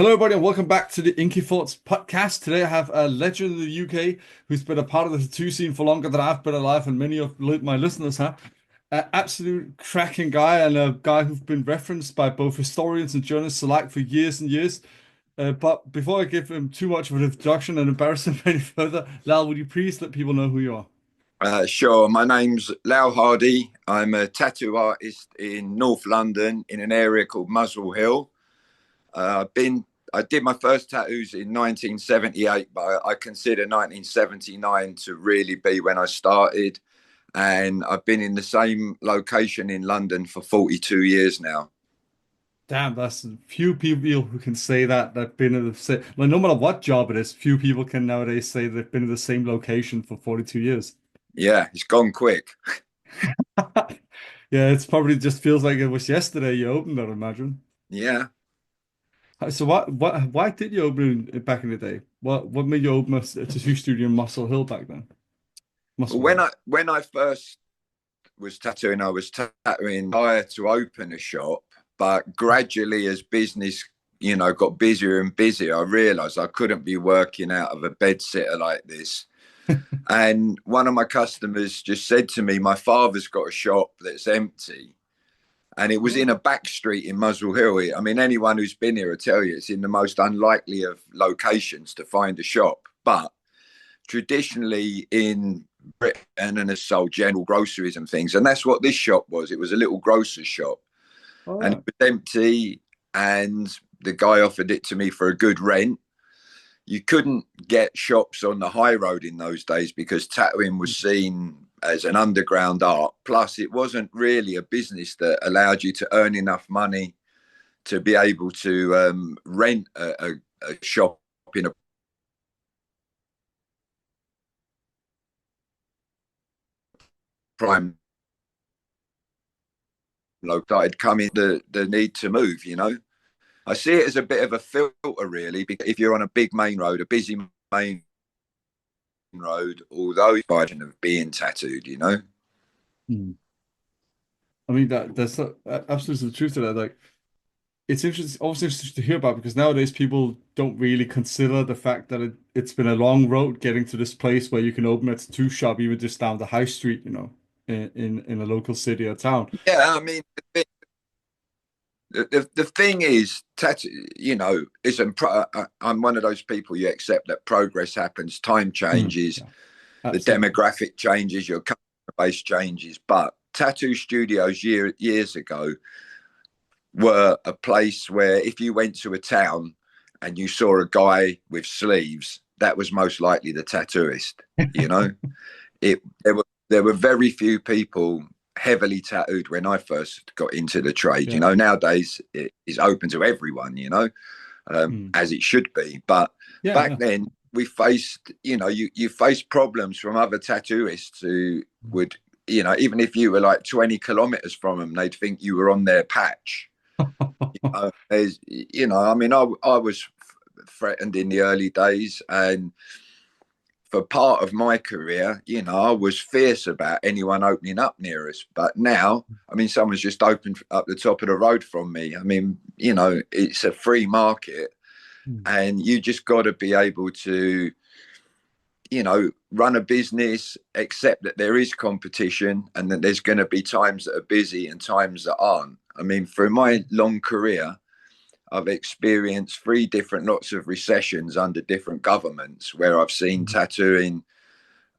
Hello, everybody, and welcome back to the Inky Thoughts podcast. Today, I have a legend in the UK who's been a part of the tattoo scene for longer than I've been alive, and many of my listeners have. An absolute cracking guy, and a guy who's been referenced by both historians and journalists alike for years and years. But before I give him too much of an introduction and embarrass him any further, Lal, would you please let people know who you are? Sure. My name's Lal Hardy. I'm a tattoo artist in North London in an area called Muswell Hill. I did my first tattoos in 1978, but I consider 1979 to really be when I started. And I've been in the same location in London for 42 years now. Damn, that's few people who can say that they've been in the same, like, no matter what job it is, few people can nowadays say they've been in the same location for 42 years. Yeah, it's gone quick. Yeah, it's probably just feels like it was yesterday you opened it, I imagine. Yeah. So why did you open it back in the day? What made you open a tattoo studio in Muscle Hill back then? Well, Muscle when Hill. I first was tattooing, I was tattooing prior to open a shop, but gradually as business, got busier and busier, I realized I couldn't be working out of a bed sitter like this. And one of my customers just said to me, my father's got a shop that's empty. And it was in Oh, a back street in Muswell Hill. I mean, anyone who's been here will tell you it's in the most unlikely of locations to find a shop. But traditionally in Britain and has sold general groceries and things. And that's what this shop was. It was a little grocer's shop all and it right. was empty. And the guy offered it to me for a good rent. You couldn't get shops on the high road in those days because tattooing was seen as an underground art. Plus, it wasn't really a business that allowed you to earn enough money to be able to rent a shop in a prime started coming the need to move. I see it as a bit of a filter really, because if you're on a big main road, a busy main road, although of being tattooed. Hmm. I mean that's absolutely the truth to that. Like it's interesting, also interesting to hear about because nowadays people don't really consider the fact that it's been a long road getting to this place where you can open a tattoo shop even just down the high street, in a local city or town. Yeah, I mean, the thing is, tattoo, isn't. I'm one of those people, you accept that progress happens, time Mm, changes, yeah, the absolutely. demographic changes, your customer base changes. But tattoo studios years ago were a place where if you went to a town and you saw a guy with sleeves, that was most likely the tattooist. You know, it there were very few people heavily tattooed when I first got into the trade. Yeah. Nowadays it is open to everyone. Mm. As it should be. But Yeah, back yeah. then we faced, you faced problems from other tattooists who would, even if you were like 20 kilometers from them, they'd think you were on their patch. I mean, I was threatened in the early days, and for part of my career, I was fierce about anyone opening up near us. But now, I mean, someone's just opened up the top of the road from me. I mean, it's a free market, Mm. and you just got to be able to, run a business, accept that there is competition and that there's going to be times that are busy and times that aren't. I mean, through my long career, I've experienced three different lots of recessions under different governments where I've seen Mm. tattooing,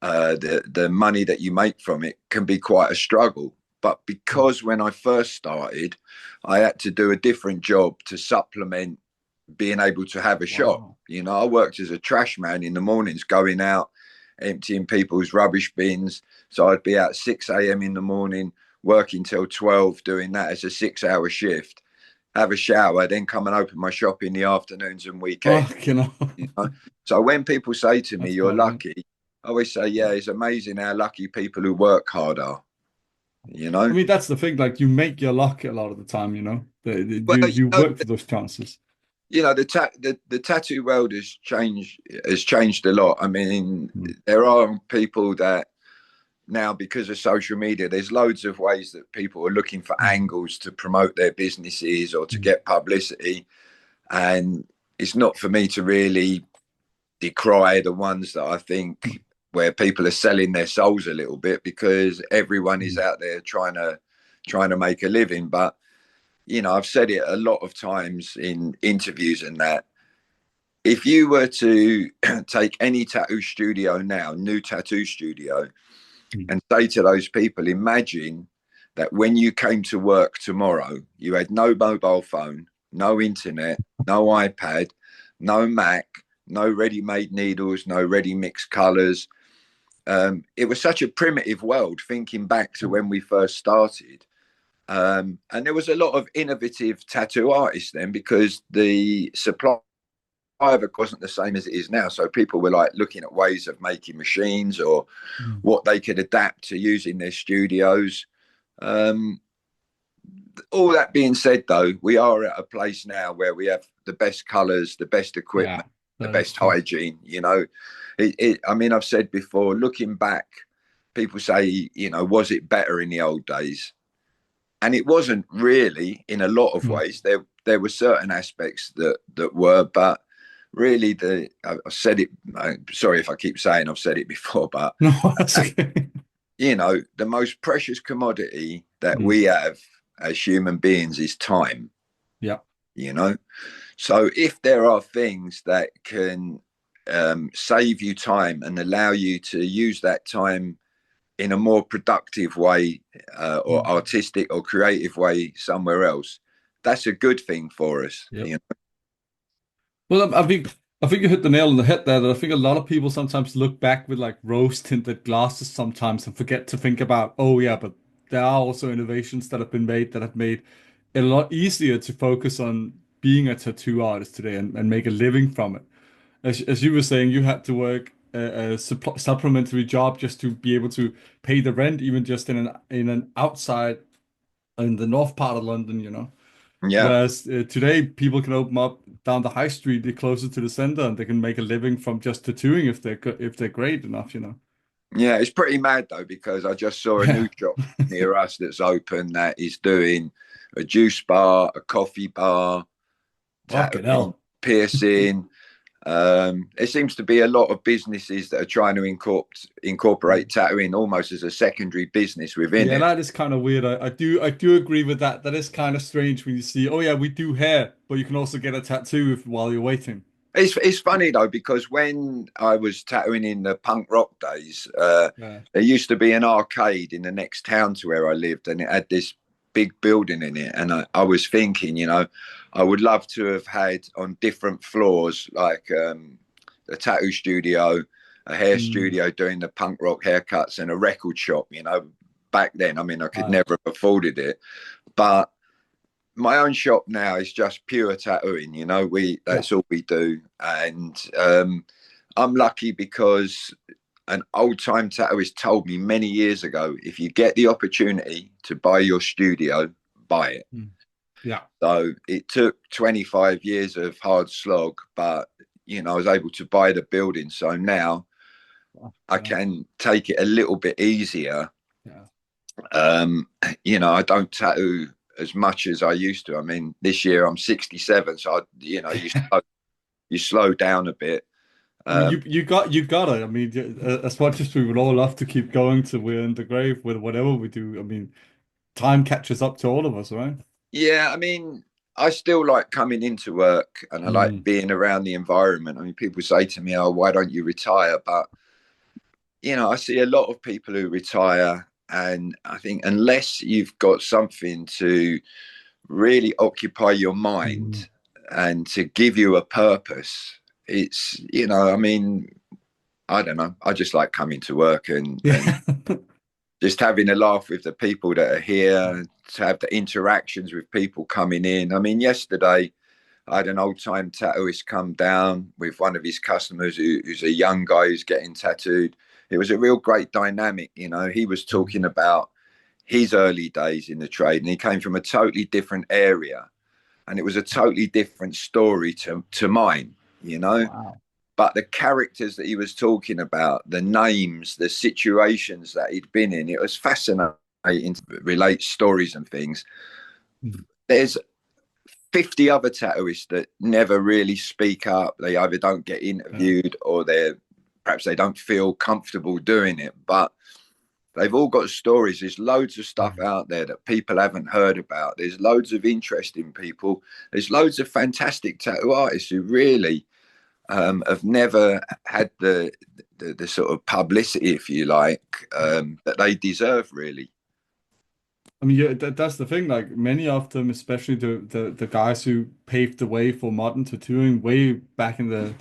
the money that you make from it can be quite a struggle. But Mm. because when I first started, I had to do a different job to supplement being able to have a shop. Wow. I worked as a trash man in the mornings, going out, emptying people's rubbish bins. So I'd be out 6 a.m. in the morning, working till 12, doing that as a 6 hour shift, have a shower, then come and open my shop in the afternoons and Oh, weekends. you know, You know? So when people say to me, that's you're quite right. lucky, I always say, yeah, it's amazing how lucky people who work hard are, you I know? mean, that's the thing. Like, you make your luck a lot of the time. Well, You work for those chances. the tattoo world has changed a lot. I mean, Mm. there are people that now, because of social media, there's loads of ways that people are looking for Mm. angles to promote their businesses or to Mm. get publicity. And it's not for me to really decry the ones that I think where people are selling their souls a little bit, because everyone is out there trying to make a living. But you know, I've said it a lot of times in interviews and that, if you were to take any tattoo studio now, new tattoo studio, and say to those people, imagine that when you came to work tomorrow, you had no mobile phone, no internet, no iPad, no Mac, no ready-made needles, no ready mixed colors. It was such a primitive world, thinking back to when we first started. And there was a lot of innovative tattoo artists then, because the supply of it wasn't the same as it is now. So people were like looking at ways of making machines or what they could adapt to use in their studios. All that being said, though, we are at a place now where we have the best colors, the best equipment, the best hygiene. You know, I mean, I've said before, looking back, people say, you know, was it better in the old days? And it wasn't really, in a lot of ways. There were certain aspects that were, but really, I've said it. Sorry if I keep saying I've said it before, but No, that's okay. You know, the most precious commodity that we have as human beings is time. Yeah. You know, so if there are things that can save you time and allow you to use that time in a more productive way, or artistic or creative way somewhere else, that's a good thing for us. Yep. You know? Well, I think you hit the nail on the head there. That I think a lot of people sometimes look back with like rose-tinted glasses sometimes and forget to think about, oh yeah, but there are also innovations that have been made that have made it a lot easier to focus on being a tattoo artist today and make a living from it. As you were saying, you had to work a supplementary job just to be able to pay the rent, even just in an outside in the north part of London, you know. Yeah. Whereas today, people can open up down the high street, closer to the center, and they can make a living from just tattooing if they're great enough, you know. Yeah, it's pretty mad though, because I just saw a Yeah. new shop near us that's open that is doing a juice bar, a coffee bar, Fucking tattooing, hell. piercing. There seems to be a lot of businesses that are trying to incorporate tattooing almost as a secondary business within Yeah, it. that is kind of weird. I do agree with that. That is kind of strange when you see, oh yeah, we do hair, but you can also get a tattoo while you're waiting. It's funny though, because when I was tattooing in the punk rock days, Yeah. there used to be an arcade in the next town to where I lived, and it had this big building in it. And I was thinking, you know, I would love to have had on different floors, like a tattoo studio, a hair Mm, studio doing the punk rock haircuts, and a record shop. You know, back then, I mean, I could right. never have afforded it, but my own shop now is just pure tattooing. You know, Yeah. that's all we do. And I'm lucky because an old time tattooist told me many years ago, if you get the opportunity to buy your studio, buy it. Mm, yeah. So it took 25 years of hard slog, but you know, I was able to buy the building. So now I Yeah. can take it a little bit easier. Yeah. Um, you know, I don't tattoo as much as I used to. I mean, this year I'm 67, so you know, you slow down a bit. I mean, Um, you got it. I mean, as much as we would all love to keep going till we're in the grave with whatever we do, I mean, time catches up to all of us, right? yeah, I mean, I still like coming into work and I like Mm, being around the environment. I mean, people say to me, "Oh, why don't you retire?" But you know, I see a lot of people who retire, and I think unless you've got something to really occupy your mm. mind and to give you a purpose, it's, you know, I mean, I don't know. I just like coming to work and Yeah. just having a laugh with the people that are here, to have the interactions with people coming in. I mean, yesterday I had an old time tattooist come down with one of his customers who's a young guy who's getting tattooed. It was a real great dynamic. You know, he was talking about his early days in the trade, and he came from a totally different area, and it was a totally different story to mine, you know. Wow. But the characters that he was talking about, the names, the situations that he'd been in, it was fascinating to relate stories and things. Mm. There's 50 other tattooists that never really speak up. They either don't get interviewed or perhaps they don't feel comfortable doing it, but they've all got stories. There's loads of stuff out there that people haven't heard about. There's loads of interesting people. There's loads of fantastic tattoo artists who really have never had the sort of publicity, if you like, that they deserve, really. I mean, yeah, that's the thing. Like many of them, especially the guys who paved the way for modern tattooing way back in the,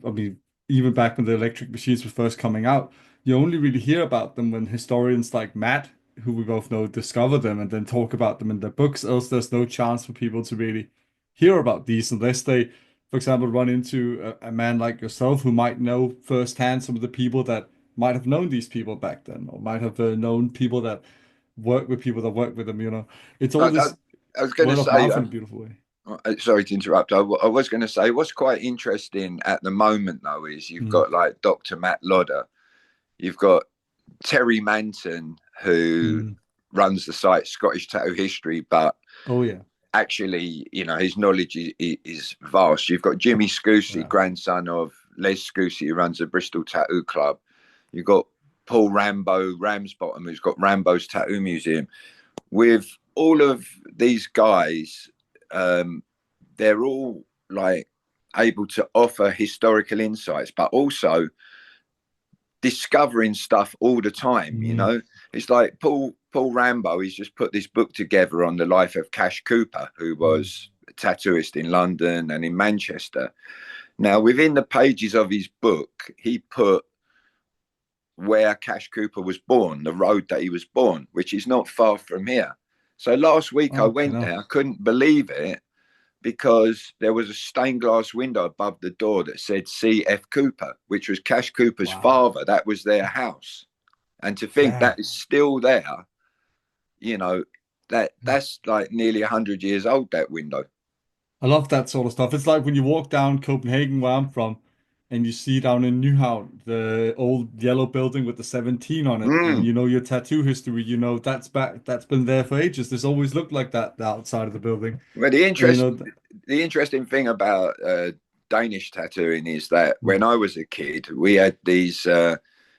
I mean, even back when the electric machines were first coming out, you only really hear about them when historians like Matt, who we both know, discover them and then talk about them in their books. Else, there's no chance for people to really hear about these unless they, for example, run into a man like yourself who might know firsthand some of the people that might have known these people back then, or might have known people that work with people that work with them. It's all this I was going to word of say, mouth in a beautiful way. sorry to interrupt. I was going to say, what's quite interesting at the moment, though, is you've got like Dr. Matt Lodder, you've got Terry Manton, who runs the site Scottish Tattoo History, but oh yeah, actually, his knowledge is vast. You've got Jimmy Scousey, grandson of Les Scousey, who runs the Bristol Tattoo Club. You've got Paul Ramsbottom, who's got Rambo's Tattoo Museum. With all of these guys, they're all like able to offer historical insights, but also discovering stuff all the time. It's like Paul Rambo, he's just put this book together on the life of Cash Cooper, who was a tattooist in London and in Manchester. Now, within the pages of his book, he put where Cash Cooper was born, the road that he was born, which is not far from here. So last week I went there, I couldn't believe it, because there was a stained glass window above the door that said C.F. Cooper, which was Cash Cooper's father. That was their house. And to think that is still there, that's like nearly 100 years old, that window. I love that sort of stuff. It's like when you walk down Copenhagen, where I'm from, and you see down in Nyhavn the old yellow building with the 17 on it, and your tattoo history, that's been there for ages. This always looked like that, the outside of the building. Well, the interesting thing about Danish tattooing is that when I was a kid, we had these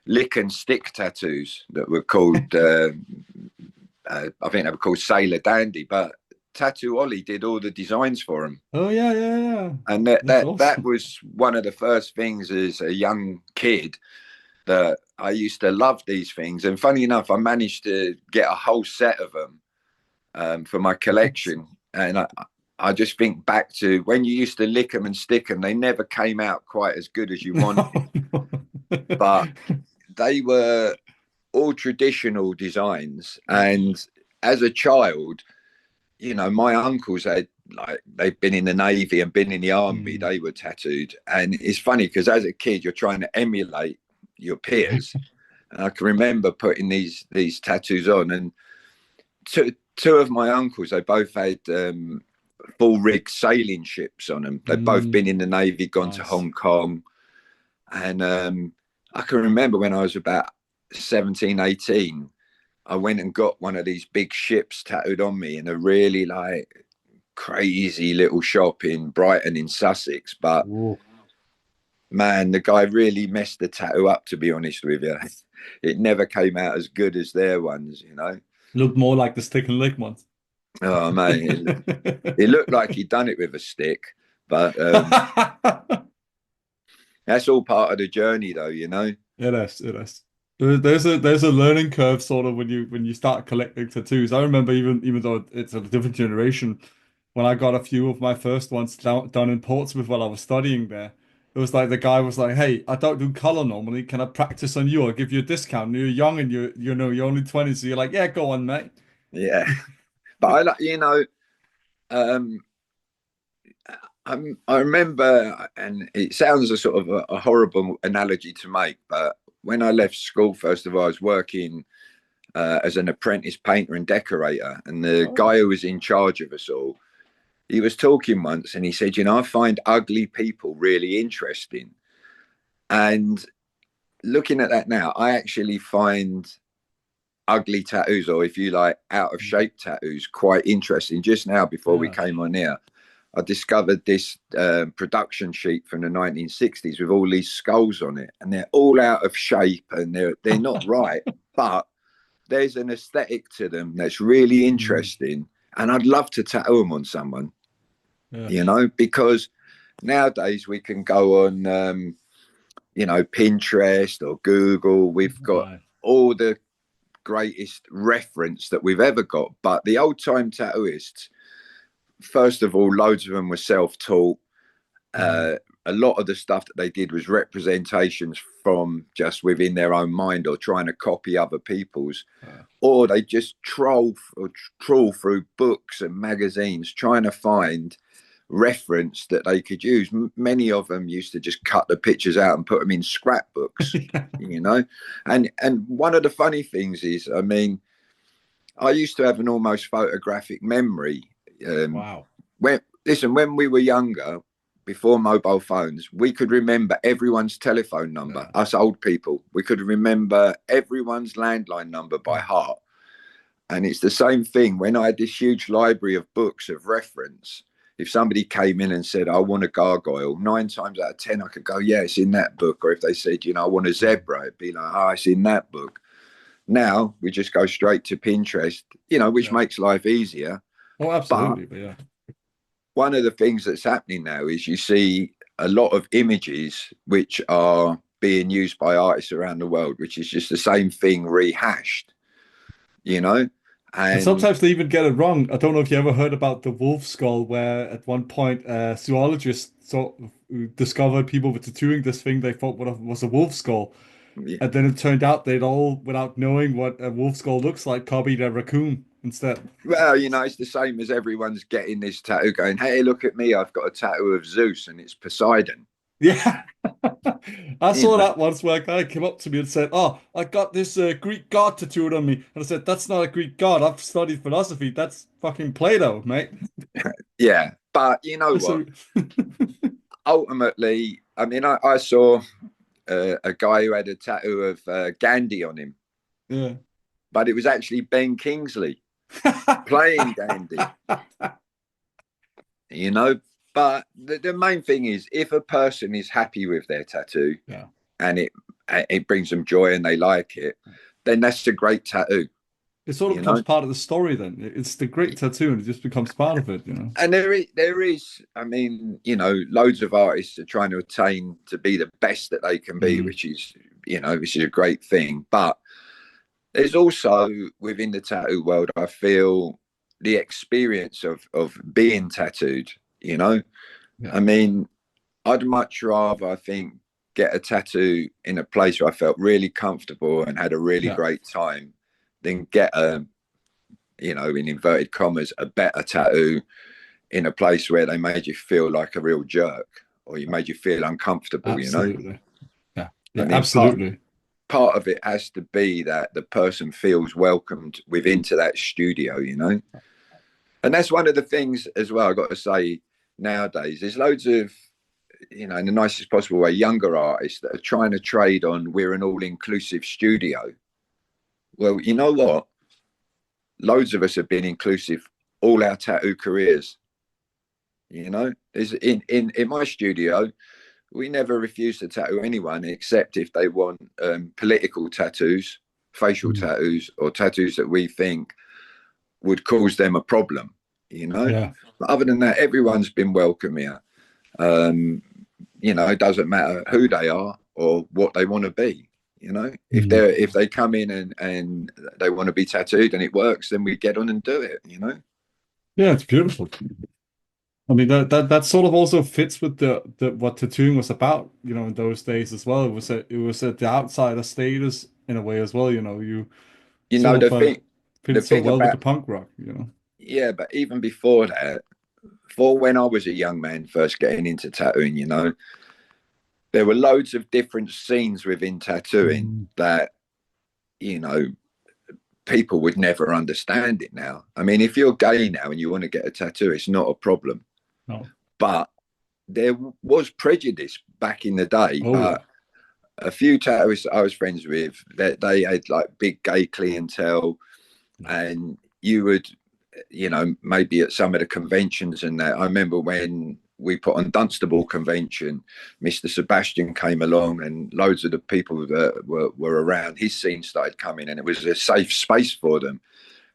lick and stick tattoos that were called I think they were called Sailor Dandy, but Tattoo Ollie did all the designs for them. Oh yeah. And that was one of the first things as a young kid that I used to love these things. And funny enough, I managed to get a whole set of them for my collection. And I just think back to when you used to lick them and stick them. They never came out quite as good as you wanted, but they were all traditional designs. And as a child, my uncles they've been in the Navy and been in the army. They were tattooed. And it's funny because as a kid, you're trying to emulate your peers. And I can remember putting these tattoos on, and two of my uncles, they both had full rig sailing ships on them. They've both been in the Navy, gone to Hong Kong. And I can remember when I was about 17, 18, I went and got one of these big ships tattooed on me in a really like crazy little shop in Brighton in Sussex. But man, the guy really messed the tattoo up, to be honest with you. It never came out as good as their ones, Looked more like the stick and lick ones. Oh man, it looked like he'd done it with a stick, but that's all part of the journey, though. It is. There's a learning curve sort of when you start collecting tattoos. I remember even though it's a different generation, when I got a few of my first ones done in Portsmouth while I was studying there, it was like the guy was like, "Hey, I don't do color normally. Can I practice on you? I'll give you a discount. You're young and you're only 20, so you're like, yeah, go on, mate." Yeah, but I remember, and it sounds a sort of a horrible analogy to make, but when I left school, first of all, I was working as an apprentice painter and decorator. And the guy who was in charge of us all, he was talking once and he said, I find ugly people really interesting. And looking at that now, I actually find ugly tattoos, or if you like, out of shape tattoos, quite interesting. Just now, before we came on here, I discovered this production sheet from the 1960s with all these skulls on it, and they're all out of shape and they're not right, but there's an aesthetic to them that's really interesting, and I'd love to tattoo them on someone. You know, because nowadays we can go on you know, Pinterest or Google. We've got all the greatest reference that we've ever got, but the old time tattooists, first of all, loads of them were self-taught. A lot of the stuff that they did was representations from just within their own mind, or trying to copy other people's, or they just trawl through books and magazines trying to find reference that they could use. Many of them used to just cut the pictures out and put them in scrapbooks. You know, and one of the funny things is, I mean, I used to have an almost photographic memory. When we were younger, before mobile phones, we could remember everyone's telephone number. Us old people, we could remember everyone's landline number by heart. And it's the same thing when I had this huge library of books of reference. If somebody came in and said, I want a gargoyle, 9 times out of 10, I could go, yeah, it's in that book. Or if they said, you know, I want a zebra, it'd be like, oh, it's in that book. Now we just go straight to Pinterest, you know, which makes life easier. Oh, absolutely. But one of the things that's happening now is you see a lot of images which are being used by artists around the world, which is just the same thing rehashed, you know. And sometimes they even get it wrong. I don't know if you ever heard about the wolf skull, where at one point zoologists discovered people were tattooing this thing they thought was a wolf skull. And then it turned out they'd all, without knowing what a wolf skull looks like, copied a raccoon instead. Well, you know, it's the same as everyone's getting this tattoo going, hey, look at me, I've got a tattoo of Zeus and it's Poseidon. Yeah. I saw that once where a guy came up to me and said, oh, I got this Greek god tattooed on me. And I said, that's not a Greek god. I've studied philosophy. That's fucking Plato, mate. Yeah. But you know what? Ultimately, I mean, I saw a guy who had a tattoo of Gandhi on him. Yeah. But it was actually Ben Kingsley playing Gandhi. You know? But the main thing is, if a person is happy with their tattoo and it brings them joy and they like it, then that's a great tattoo. It sort of becomes part of the story then. It's the great tattoo and it just becomes part of it, you know. And there is, I mean, you know, loads of artists are trying to attain to be the best that they can be, which is, you know, which is a great thing. But there's also within the tattoo world, I feel, the experience of being tattooed. You know, I mean, I'd much rather, I think, get a tattoo in a place where I felt really comfortable and had a really great time than get a, you know, in inverted commas, a better tattoo in a place where they made you feel like a real jerk or you made you feel uncomfortable, absolutely. You know? Yeah, I mean, absolutely. Part of it has to be that the person feels welcomed within to that studio, you know? And that's one of the things as well, I've got to say, nowadays there's loads of, you know, in the nicest possible way, younger artists that are trying to trade on we're an all-inclusive studio. Well, you know what, loads of us have been inclusive all our tattoo careers. You know, there's in my studio, we never refuse to tattoo anyone except if they want political tattoos, facial tattoos, or tattoos that we think would cause them a problem, you know. But other than that, everyone's been welcome here. You know, it doesn't matter who they are or what they want to be, you know. If they come in and they want to be tattooed and it works, then we get on and do it, you know. Yeah, it's beautiful. I mean, that sort of also fits with the what tattooing was about, you know, in those days as well. It was the outsider status in a way as well, you know. You know, sort of fit so well about, with the punk rock, you know. Yeah, but even before that, for when I was a young man first getting into tattooing, you know, there were loads of different scenes within tattooing that, you know, people would never understand it now. I mean, if you're gay now and you want to get a tattoo, it's not a problem. No. But there was prejudice back in the day. A few tattooists I was friends with, that they had like big gay clientele, and you would you know, maybe at some of the conventions and that. I remember when we put on Dunstable convention, Mr. Sebastian came along and loads of the people that were around his scene started coming, and it was a safe space for them.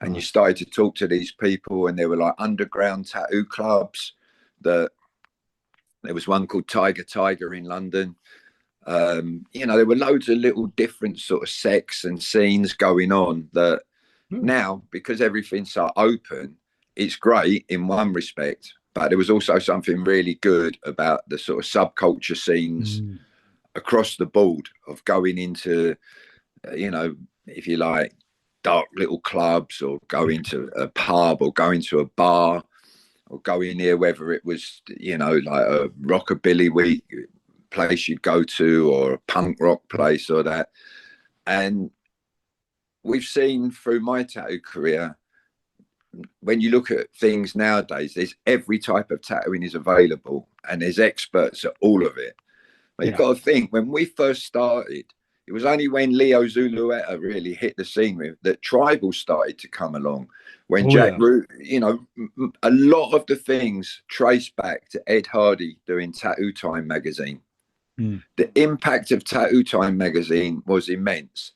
And you started to talk to these people, and there were like underground tattoo clubs. There was one called Tiger in London. You know, there were loads of little different sort of sects and scenes going on that now, because everything's so open, it's great in one respect, but there was also something really good about the sort of subculture scenes across the board of going into, you know, if you like, dark little clubs, or going to a pub, or going to a bar, or going near, whether it was, you know, like a rockabilly place you'd go to, or a punk rock place, or that. And we've seen through my tattoo career, when you look at things nowadays, there's every type of tattooing is available, and there's experts at all of it. But you've got to think, when we first started, it was only when Leo Zulueta really hit the scene with that tribal started to come along. When you know, a lot of the things trace back to Ed Hardy doing Tattoo Time magazine. The impact of Tattoo Time magazine was immense,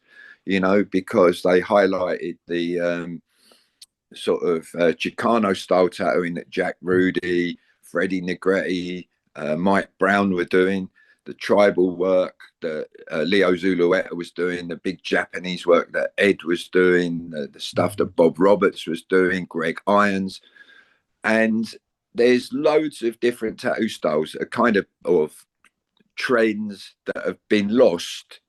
you know, because they highlighted the sort of Chicano style tattooing that Jack Rudy, Freddie Negretti, Mike Brown were doing, the tribal work that Leo Zulueta was doing, the big Japanese work that Ed was doing, the stuff that Bob Roberts was doing, Greg Irons. And there's loads of different tattoo styles, a kind of trends that have been lost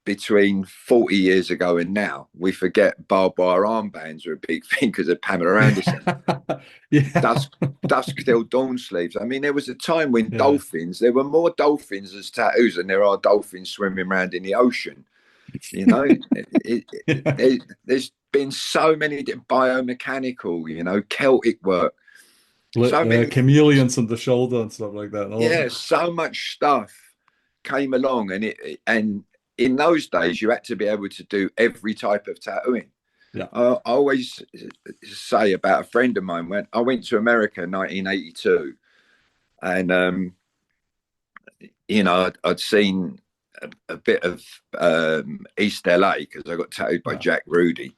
between 40 years ago and now. We forget barbed wire armbands were a big thing because of Pamela Anderson. Dusk till dawn sleeves. I mean, there was a time when there were more dolphins as tattoos than there are dolphins swimming around in the ocean. You know, there's been so many biomechanical, you know, Celtic work. So many chameleons on the shoulder and stuff like that. Yeah, so much stuff came along, and in those days, you had to be able to do every type of tattooing. I always say about a friend of mine, when I went to America in 1982, and you know, I'd seen a bit of East LA because I got tattooed by Jack Rudy.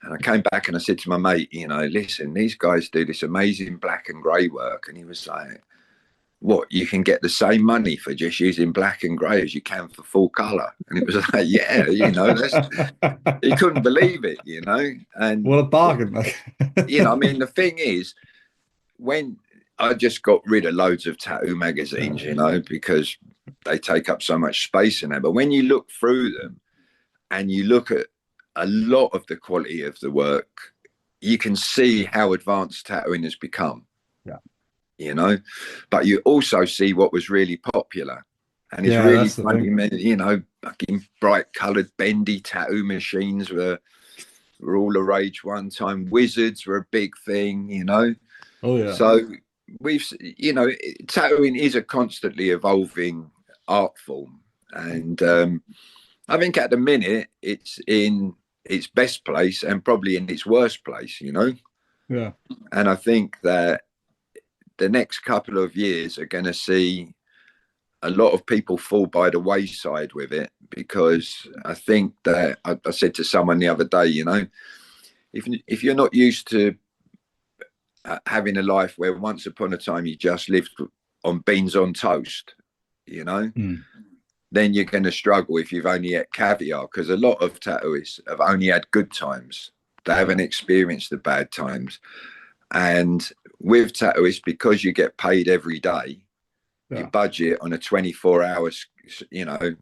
And I came back and I said to my mate, you know, listen, these guys do this amazing black and grey work. And he was like, what, you can get the same money for just using black and grey as you can for full colour? And it was like, yeah, you know, he couldn't believe it, you know. And what a bargain. You know, I mean, the thing is, when I just got rid of loads of tattoo magazines, you know, because they take up so much space in there. But when you look through them and you look at a lot of the quality of the work, you can see how advanced tattooing has become. You know, but you also see what was really popular, and it's really funny, you know, fucking bright coloured bendy tattoo machines were all the rage one time. Wizards were a big thing, you know. So we've, you know, tattooing is a constantly evolving art form, and I think at the minute it's in its best place and probably in its worst place, you know. And I think that the next couple of years are going to see a lot of people fall by the wayside with it, because I think that I said to someone the other day, you know, if you're not used to having a life where once upon a time you just lived on beans on toast, you know, then you're going to struggle if you've only had caviar, because a lot of tattooists have only had good times. They haven't experienced the bad times. And with tattooists, because you get paid every day, you budget on a 24 hours, you know,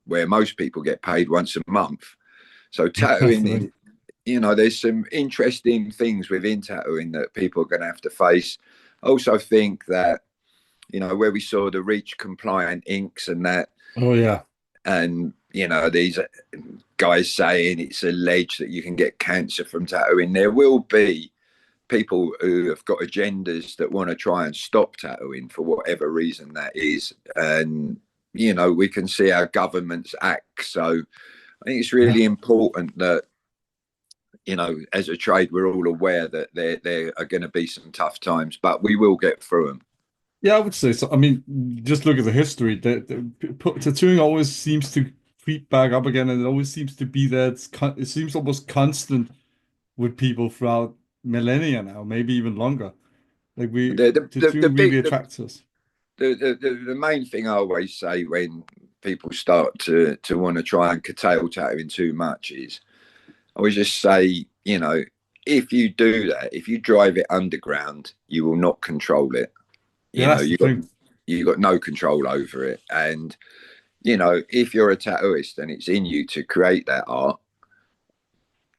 where most people get paid once a month. So tattooing, you know, there's some interesting things within tattooing that people are going to have to face. I also think that, you know, where we saw the REACH compliant inks and that. And, you know, these guys saying it's alleged that you can get cancer from tattooing. There will be people who have got agendas that want to try and stop tattooing for whatever reason that is. And, you know, we can see how governments act. So I think it's really important that, you know, as a trade, we're all aware that there are going to be some tough times, but we will get through them. Yeah, I would say so. I mean, just look at the history. Tattooing always seems to creep back up again, and it always seems to be there. It seems almost constant with people throughout millennia now, maybe even longer. Like The tattooing really big attracts us. the main thing I always say when people start to want to try and curtail tattooing too much is I always just say, you know, if you do that, if you drive it underground, you will not control it. Yeah, You know, that's the thing. you got no control over it. And you know, if you're a tattooist and it's in you to create that art,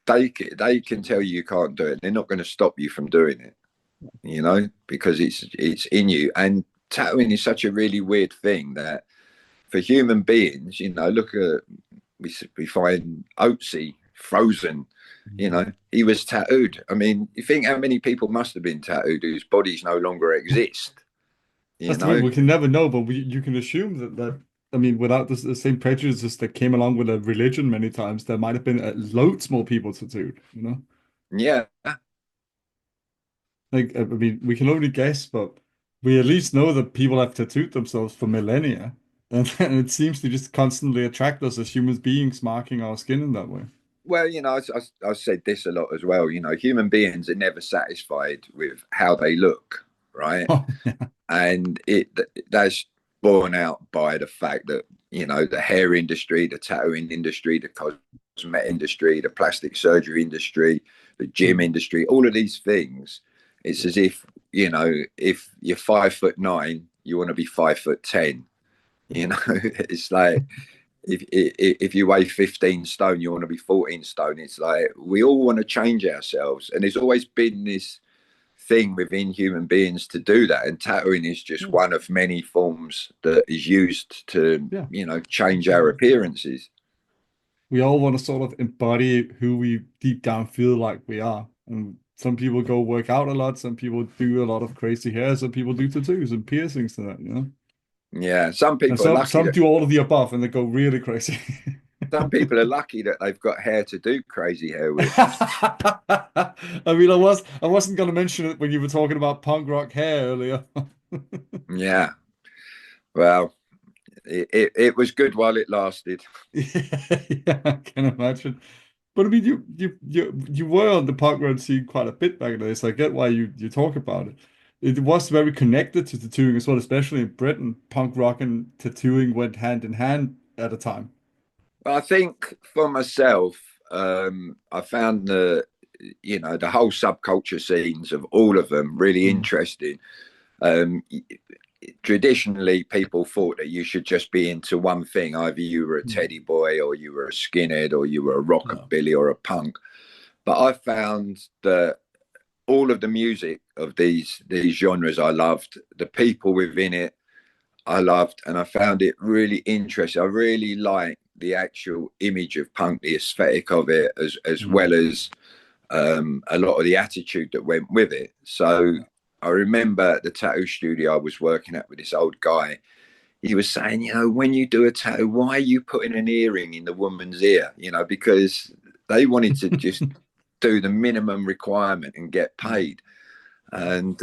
they can tell you can't do it. They're not going to stop you from doing it. You know, because it's in you. And tattooing is such a really weird thing that for human beings, you know, look at we find Oatsy frozen. You know, he was tattooed. I mean, you think how many people must have been tattooed whose bodies no longer exist. You That's the thing. know, We can never know, but you can assume that I mean, without the same prejudices that came along with a religion many times, there might have been loads more people tattooed, you know? yeah. Like, I mean, we can only guess, but we at least know that people have tattooed themselves for millennia. And it seems to just constantly attract us as human beings, marking our skin in that way. Well, you know, I've said this a lot as well. You know, human beings are never satisfied with how they look, right? Oh, And that's borne out by the fact that you know the hair industry, the tattooing industry, the cosmetic industry, the plastic surgery industry, the gym yeah. industry, all of these things. It's as if you know, if you're 5'9", you want to be 5'10". You know, it's like if you weigh 15 stone, you want to be 14 stone. It's like we all want to change ourselves, and there's always been this thing within human beings to do that, and tattooing is just Yeah. one of many forms that is used to Yeah. you know change our appearances. We all want to sort of embody who we deep down feel like we are. And some people go work out a lot, some people do a lot of crazy hair, some people do tattoos and piercings and that, you know? Yeah, some And people are lucky some that do all of the above and they go really crazy. some people are lucky that they've got hair to do crazy hair with. I mean, I wasn't gonna mention it when you were talking about punk rock hair earlier. Yeah, well, it was good while it lasted. Yeah, I can imagine. But I mean, you were on the punk rock scene quite a bit back then, so I get why you talk about it. It was very connected to tattooing as well, especially in Britain. Punk rock and tattooing went hand in hand at a time. I think for myself, I found the you know the whole subculture scenes of all of them really Mm. interesting. Um, Traditionally, people thought that you should just be into one thing. Either you were a Mm. teddy boy, or you were a skinhead, or you were a Yeah. rockabilly, or a punk. But I found that all of the music of these genres I loved. The people within it I loved, and I found it really interesting. I really liked the actual image of punk, the aesthetic of it, as Mm. well as a lot of the attitude that went with it. So Yeah. I remember at the tattoo studio I was working at with this old guy. He was saying, you know, when you do a tattoo, why are you putting an earring in the woman's ear? You know, because they wanted to just do the minimum requirement and get Mm. paid. And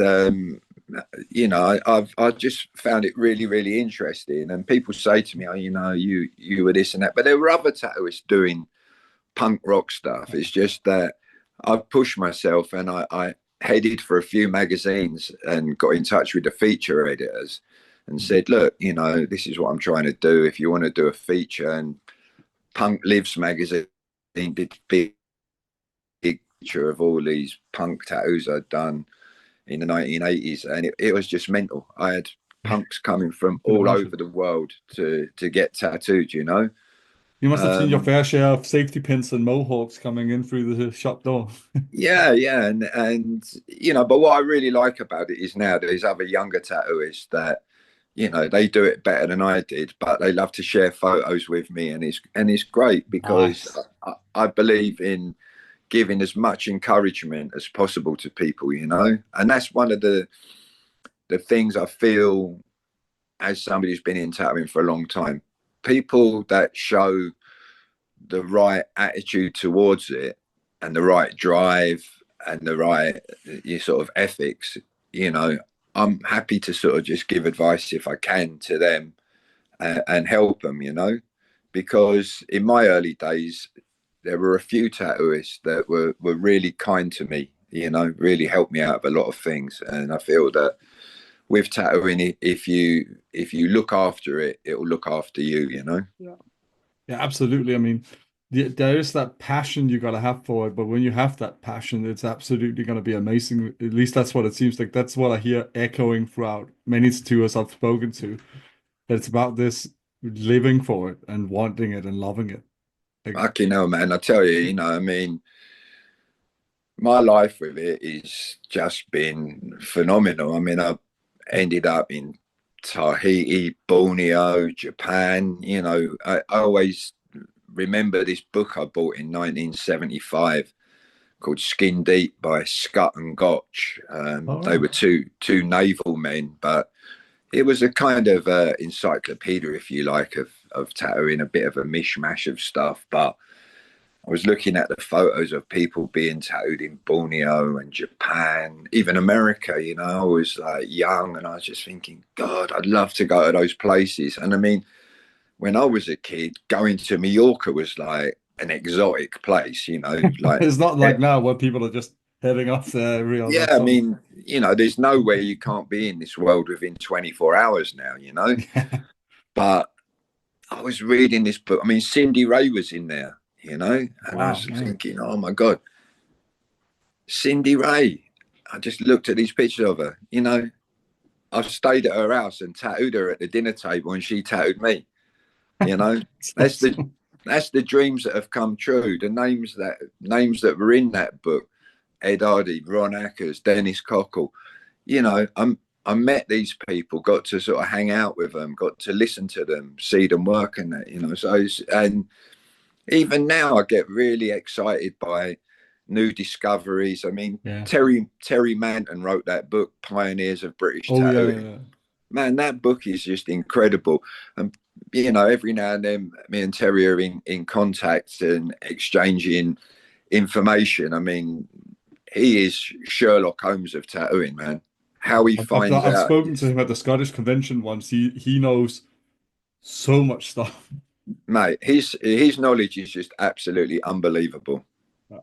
you know, I just found it really, really interesting. And people say to me, "Oh, you know, you were this and that," but there were other tattooists doing punk rock stuff. It's just that I've pushed myself, and I headed for a few magazines and got in touch with the feature editors and Mm. said, "Look, you know, this is what I'm trying to do. If you want to do a feature," and Punk Lives magazine did big feature of all these punk tattoos I'd done in the 1980s, and it was just mental. I had punks coming from Can all over imagine. the world to get tattooed, you know. You must have seen your um fair share of safety pins and mohawks coming in through the shop door. yeah, and you know, but what I really like about it is now there's other younger tattooists that you know they do it better than I did, but they love to share photos with me, and it's great because Nice. I believe in giving as much encouragement as possible to people, you know, and that's one of the things I feel as somebody who's been in tattooing for a long time. People that show the right attitude towards it, and the right drive and the right your sort of ethics, you know, I'm happy to sort of just give advice if I can to them, and help them, you know, because in my early days there were a few tattooists that were really kind to me, you know, really helped me out of a lot of things. And I feel that with tattooing, if you look after it, it will look after you, you know. Yeah. Yeah, absolutely. I mean, there is that passion you gotta have for it, but when you have that passion, it's absolutely gonna be amazing. At least that's what it seems like. That's what I hear echoing throughout many tours I've spoken to. That it's about this living for it and wanting it and loving it. Like, Fucking hell, man! I tell you, you know, I mean, my life with it is just been phenomenal. I mean, I ended up in Tahiti, Borneo, Japan. You know, I always remember this book I bought in 1975 called Skin Deep by Scott and Gotch. They oh, were two naval men, but it was a kind of encyclopedia, if you like, of tattooing, a bit of a mishmash of stuff. But I was looking at the photos of people being tattooed in Borneo and Japan, even America. You know, I was like young, and I was just thinking, God, I'd love to go to those places. And I mean, when I was a kid, going to Mallorca was like an exotic place. You know, like it's not like now where people are just heading off there every yeah, other I summer. mean, you know, there's nowhere you can't be in this world within 24 hours now, you know. But I was reading this book. I mean, Cindy Ray was in there, you know, and I Wow, was no. thinking, oh my God, Cindy Ray. I just looked at these pictures of her, you know. I stayed at her house and tattooed her at the dinner table, and she tattooed me, you know. It's That's the awesome. that's the dreams that have come true. The names that were in that book: Ed Hardy, Ron Ackers, Dennis Cockle. You know, I met these people, got to sort of hang out with them, got to listen to them, see them work, and that, you know. So, and even now, I get really excited by new discoveries. I mean, Yeah. Terry Manton wrote that book, Pioneers of British Oh yeah, Tattooing. yeah, Man, that book is just incredible. And you know, every now and then, me and Terry are in contact and exchanging information. I mean, he is Sherlock Holmes of tattooing, man. How yeah. he finds I've out spoken to is, him at the Scottish convention once. He knows so much stuff. mate, his knowledge is just absolutely unbelievable.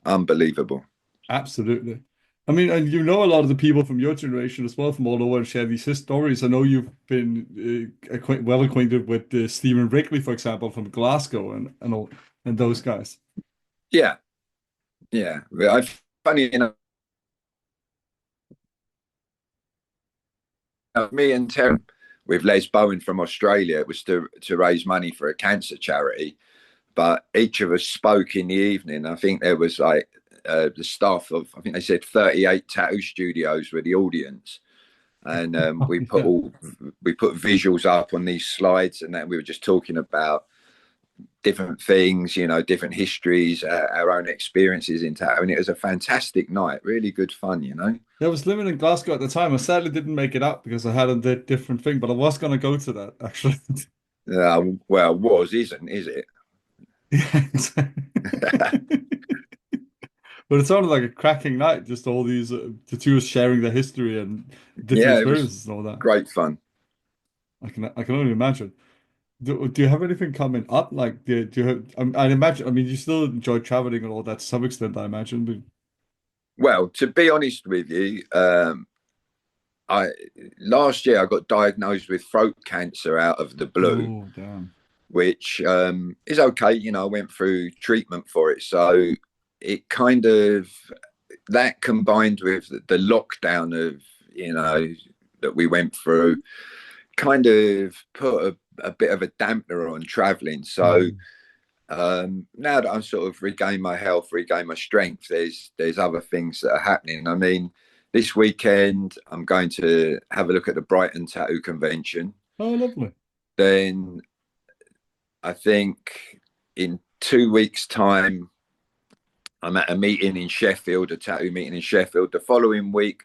Unbelievable. Absolutely. I mean, and you know a lot of the people from your generation as well from all over and share these his stories. I know you've been well acquainted with Stephen Wrigley, for example, from Glasgow and all and those guys. Yeah, yeah. Funny enough, me and Terry with Les Bowen from Australia, it was to raise money for a cancer charity. But each of us spoke in the evening. I think there was like the staff of, I think they said 38 tattoo studios were the audience. And Yeah. we put visuals up on these slides, and then we were just talking about different things, you know, different histories, our own experiences in tattoo. And it was a fantastic night, really good fun, you know. I was living in Glasgow at the time. I sadly didn't make it up because I had a different thing, but I was going to go to that actually. Well, isn't, is it? Yeah. But it sounded like a cracking night, just all these the two sharing their history and different Yeah, it was experiences and all that. great fun. I can only imagine. Do you have anything coming up? Like, do you have? I'd imagine. I mean, you still enjoy traveling and all that to some extent, I imagine. But Well, to be honest with you, I last year I got diagnosed with throat cancer out of the blue, oh, damn. which is okay. You know, I went through treatment for it, so it kind of that combined with the lockdown of that we went through, kind of put a bit of a dampener on traveling. So Mm. now that I'm sort of regained my health, regained my strength, there's other things that are happening. I mean, this weekend I'm going to have a look at the Brighton Tattoo Convention. Oh, lovely. Then I think in 2 weeks' time I'm at a meeting in Sheffield, a tattoo meeting in Sheffield. The following week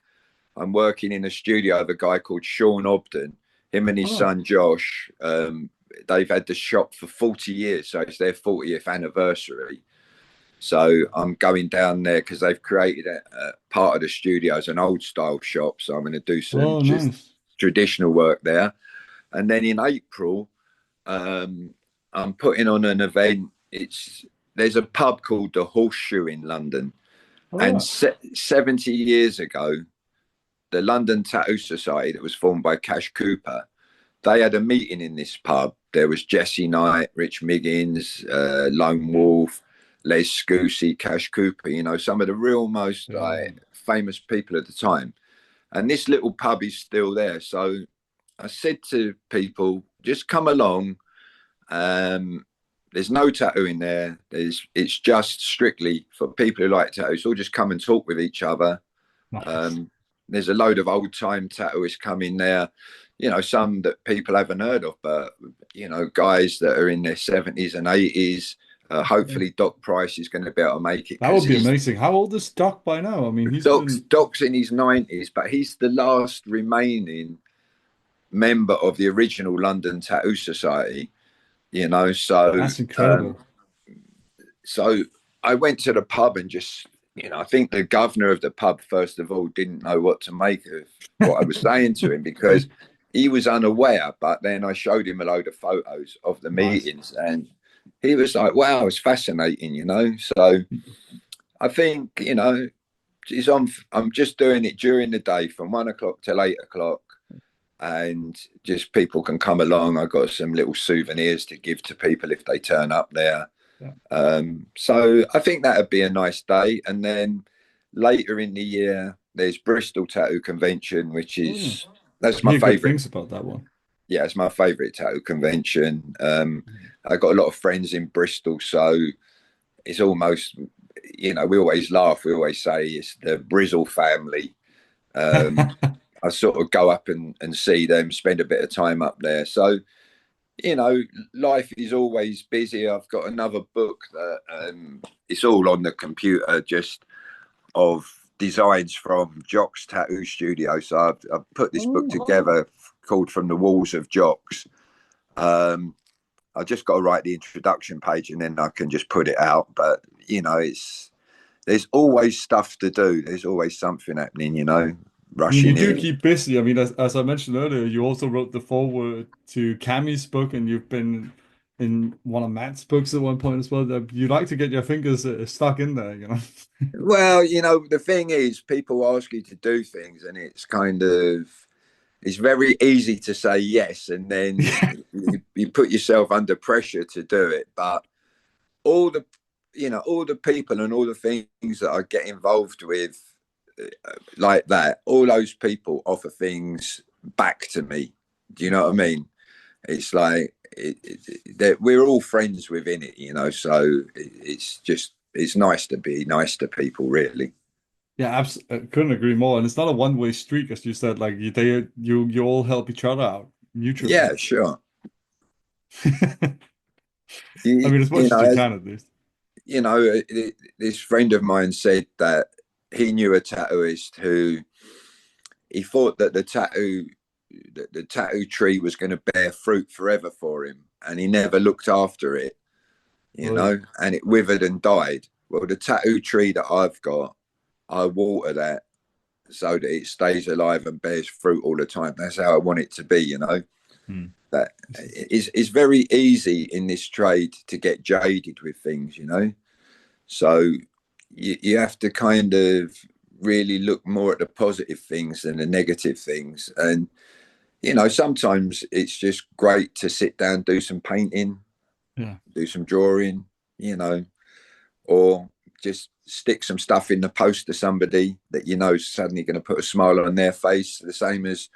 I'm working in a studio with a guy called Sean Obden. Him and his Oh, son Josh, they've had the shop for 40 years, so it's their 40th anniversary. So I'm going down there because they've created a part of the studio as an old style shop. So I'm going to do some Oh, just nice. traditional work there. And then in April, I'm putting on an event. It's There's a pub called the Horseshoe in London, All and right. 70 years ago, the London Tattoo Society that was formed by Cash Cooper, they had a meeting in this pub. There was Jesse Knight, Rich Miggins, Lone Wolf, Les Scousy, Cash Cooper, some of the real most Yeah. famous people at the time. And this little pub is still there. So I said to people, just come along. Um, there's no tattooing there. It's just strictly for people who like tattoos. All just come and talk with each other. Nice. Um, there's a load of old time tattooists coming there, some that people haven't heard of, but guys that are in their 70s and 80s. Yeah. Hopefully, Doc Price is going to be able to make it That because would be he's amazing. How old is Doc by now? I mean, he's Doc's been. Doc's in his 90s, but he's the last remaining member of the original London Tattoo Society. You know, so That's incredible. so I went to the pub and just, I think the governor of the pub, first of all, didn't know what to make of what I was saying to him because he was unaware. But then I showed him a load of photos of the Nice. meetings and he was like, wow, it's fascinating. So I think, I'm just doing it during the day from 1 o'clock till 8 o'clock. And just people can come along. I got some little souvenirs to give to people if they turn up there. Yeah. So I think that'd be a nice day. And then later in the year, there's Bristol Tattoo Convention, which Oh, yeah. is that's I my hear good favourite. things about that one. Yeah, it's my favourite tattoo convention. I got a lot of friends in Bristol, so it's almost, we always laugh. We always say it's the Brizzle family. Um, I sort of go up and see them, spend a bit of time up there. So you know, life is always busy. I've got another book that it's all on the computer, just of designs from Jock's Tattoo Studio. So I've put this book Oh, together called From the Walls of Jock's. Um, I just got to write the introduction page and then I can just put it out. But there's always stuff to do. There's always something happening. I mean, you Rushing do in. keep busy. I mean, as I mentioned earlier, you also wrote the foreword to Cammy's book, and you've been in one of Matt's books at one point as well. That you like to get your fingers stuck in there, you know? Well, the thing is, people ask you to do things, and it's very easy to say yes, and then Yeah. you put yourself under pressure to do it. But all the, all the people and all the things that I get involved with, like that, all those people offer things back to me. Do you know what I mean? It's like that we're all friends within it. So it's nice to be nice to people, really. Yeah, I couldn't agree more. And it's not a one-way street, as you said. Like you all help each other out mutually. Yeah, sure. I You, mean, as much you as know, you as, can at least. this friend of mine said that he knew a tattooist who he thought that the tattoo tree was going to bear fruit forever for him, and he never looked after it, Really. and it withered and died. Well, the tattoo tree that I've got, I water that so that it stays alive and bears fruit all the time. That's how I want it to be. Hmm. That it's very easy in this trade to get jaded with things. So you have to kind of really look more at the positive things than the negative things. And, sometimes it's just great to sit down, do some painting, Yeah. do some drawing, you know, or just stick some stuff in the post to somebody that is suddenly going to put a smile on their face. The same as,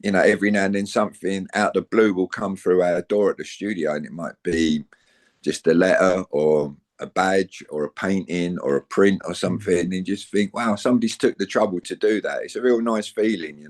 every now and then something out of the blue will come through our door at the studio, and it might be just a letter or a badge or a painting or a print or something, Mhm. and you just think, wow, somebody's took the trouble to do that. It's a real nice feeling.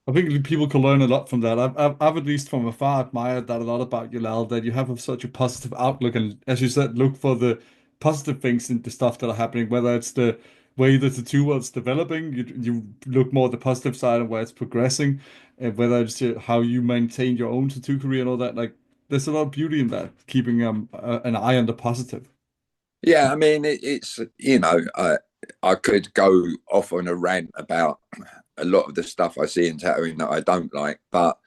I think people can learn a lot from that. I've at least from afar admired that a lot about you, Lal, that you have such a positive outlook. And as you said, look for the positive things in the stuff that are happening, whether it's the way that the two worlds developing, you look more at the positive side and where it's progressing, and whether it's how you maintain your own tattoo career and all that. Like, there's a lot of beauty in that, keeping an eye on the positive. Yeah, I mean, it's, you know, I could go off on a rant about a lot of the stuff I see in tattooing that I don't like, but